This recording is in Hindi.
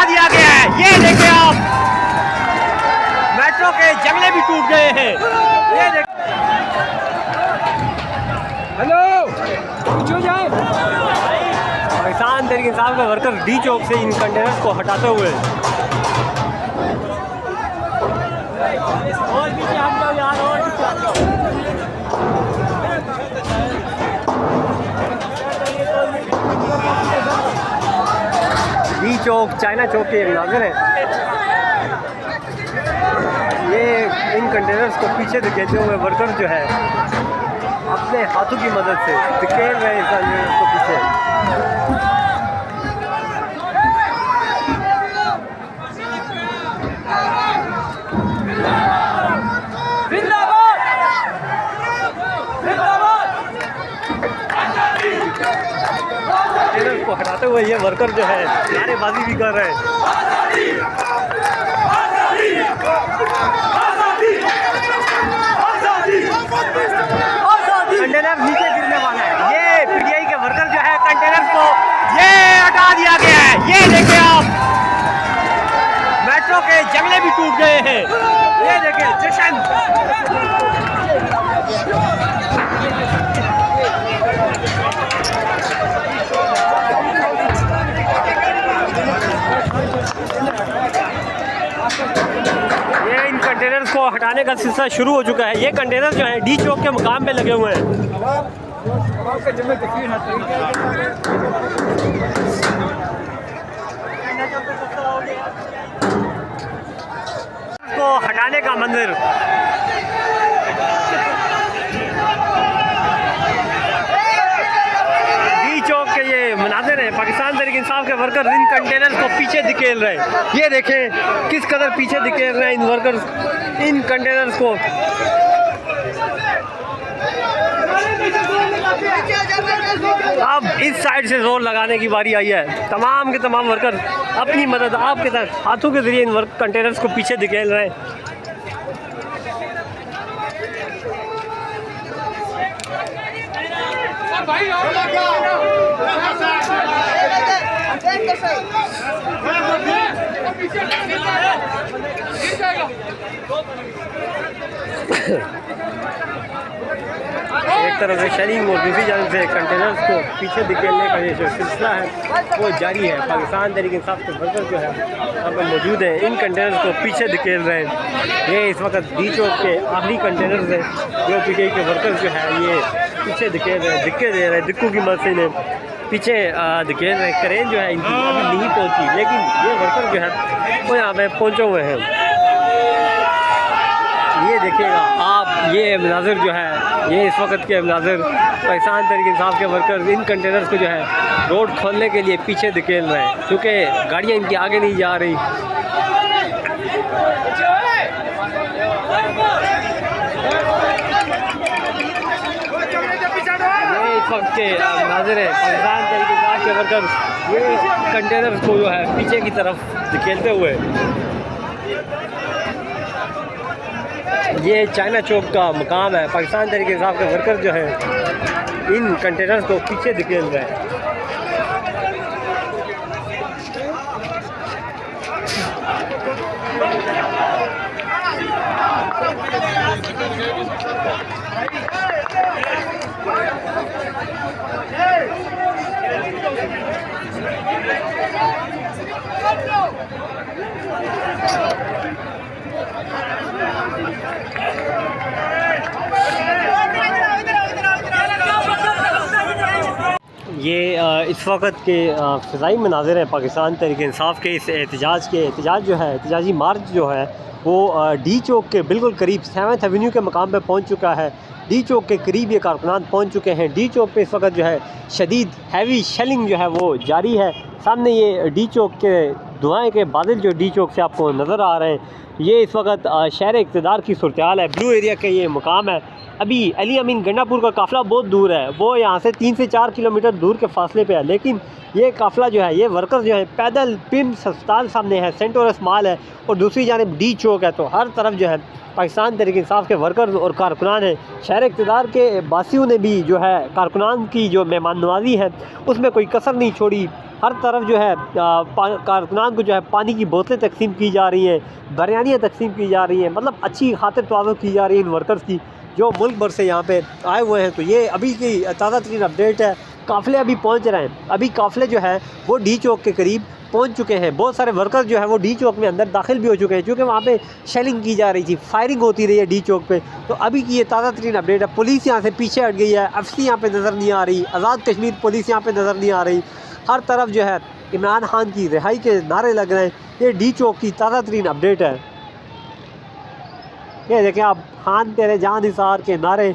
हटा दिया गया है। ये देखिए आप, मेट्रो के जंगले भी टूट गए हैं। ये देखिए, हेलो पूछो जाए। किसान तहरीक इंसाफ के वर्कर डी चौक से इन कंटेनर्स को हटाते हुए और पीछे हट जाओ यार, और पीछे हट जाओ। डी चौक चाइना चौक के नाज़िर है। ये इन कंटेनर्स को पीछे धकेलते हुए वर्कर जो है अपने हाथों की मदद से धकेल रहे हैं कंटेनर्स को पीछे। कंटेनर्स को हटाते हुए ये वर्कर जो है नारेबाजी भी कर रहे हैं। कंटेनर नीचे गिरने वाला है। ये पीटीआई के वर्कर जो है कंटेनर्स को ये हटा दिया गया है। ये देखिए आप, मेट्रो के जंगले भी टूट गए हैं। ये देखिए जश्न। ये इन कंटेनर्स को हटाने का सिलसिला शुरू हो चुका है। ये कंटेनर जो है डी चौक के मुकाम पे लगे हुए हैं। को हटाने का मंजर डी चौक के ये मनाजिर है। पाकिस्तान तहरीक इंसाफ के वर्कर इन कंटेनर्स को पीछे धकेल रहे हैं। ये देखें किस कदर पीछे धकेल रहे हैं इन वर्कर्स इन कंटेनर्स को। अब इस साइड से जोर लगाने की बारी आई है। तमाम के तमाम वर्कर अपनी मदद आपके साथ हाथों के जरिए इन वर्क कंटेनर्स को पीछे धकेल रहे हैं। एक तरफ से शरीम और दूसरी जानब से कंटेनर्स को पीछे धकेलने का ये जो सिलसिला है वो जारी है। पाकिस्तान तहरीक इंसाफ के वर्कर जो है यहाँ पर मौजूद हैं, इन कंटेनर्स को पीछे धकेल रहे हैं। ये इस वक्त डी चौक के आखिरी कंटेनर्स हैं जो पीटीआई के वर्कर जो है ये पीछे धकेल रहे हैं, धक्के दे रहे हैं। दिक्कू की मदद से इन्हें पीछे धकेल रहे हैं। क्रेन जो है इनकी अभी नहीं पहुँची, लेकिन ये वर्कर जो है वो यहाँ पे पहुँचे हुए हैं। ये देखिएगा आप, ये मनाजिर जो है ये इस वक्त के मनाजिर पाकिस्तान तहरीक इंसाफ के वर्कर इन कंटेनर्स को जो है रोड खोलने के लिए पीछे धकेल रहे हैं क्योंकि गाड़ियाँ इनकी आगे नहीं जा रही। ये इस वक्त के मनाजिर है। पाकिस्तान तहरीक इंसाफ के वर्कर ये कंटेनर्स को जो है पीछे की तरफ धकेलते हुए ये चाइना चौक का मकाम है। पाकिस्तान तहरीक इंसाफ के वर्कर जो है इन कंटेनर्स को पीछे धकेल रहे हैं। ये इस वक्त के फ़िज़ाई मनाज़िर हैं पाकिस्तान तहरीक इंसाफ के इस एहतजाज के। एहतजाज जो है, एहतजाजी मार्च जो है वो डी चौक के बिल्कुल करीब 7th एवेन्यू के मकाम पे पहुंच चुका है। डी चौक के करीब ये कारकुनान पहुंच चुके हैं। डी चौक पे इस वक्त जो है शदीद हैवी शेलिंग जो है वो जारी है। सामने ये डी चौक के धुआं के बादल जो डी चौक से आपको नज़र आ रहे हैं, ये इस वक्त शहर इक़्तिदार की सूरत हाल है। ब्लू एरिया के ये मुकाम है। अभी अली अमीन गंडापुर का काफ़िला बहुत दूर है, वो यहाँ से 3 से 4 किलोमीटर दूर के फासले पे है, लेकिन ये काफ़िला जो है, ये वर्कर्स जो है पैदल पिम्स अस्पताल सामने है, सेंट ऑरेंस मॉल है और दूसरी जानिब डी चौक है। तो हर तरफ जो है पाकिस्तान तहरीक इंसाफ के वर्कर्स और कारकुनान हैं। शहर इक़्तिदार के बासियों ने भी जो है कारकुनान की जो मेहमान नवाजी है उसमें कोई कसर नहीं छोड़ी। हर तरफ जो है कारकुनान को जो है पानी की बोतलें तकसीम की जा रही हैं, बिरयानियाँ तकसीम की जा रही हैं। मतलब अच्छी खातिर तवाज़ुन की जा रही है इन वर्कर्स की जो मुल्क भर से यहाँ पे आए हुए हैं। तो ये अभी की ताज़ा तरीन अपडेट है। काफ़िले अभी पहुँच रहे हैं, अभी काफ़िले जो है वो डी चौक के करीब पहुंच चुके हैं। बहुत सारे वर्कर्स जो है वो डी चौक में अंदर दाखिल भी हो चुके हैं, क्योंकि वहाँ पे शेलिंग की जा रही थी, फायरिंग होती रही है डी चौक पे। तो अभी की ये ताज़ा तरीन अपडेट है। पुलिस यहाँ से पीछे हट गई है, एफसी यहाँ पे नज़र नहीं आ रही, आज़ाद कश्मीर पुलिस यहाँ पे नज़र नहीं आ रही। हर तरफ जो है इमरान खान की रिहाई के नारे लग रहे हैं। ये डी चौक की ताज़ा तरीन अपडेट है। ये देखें आप, खान तेरे जान निसार के नारे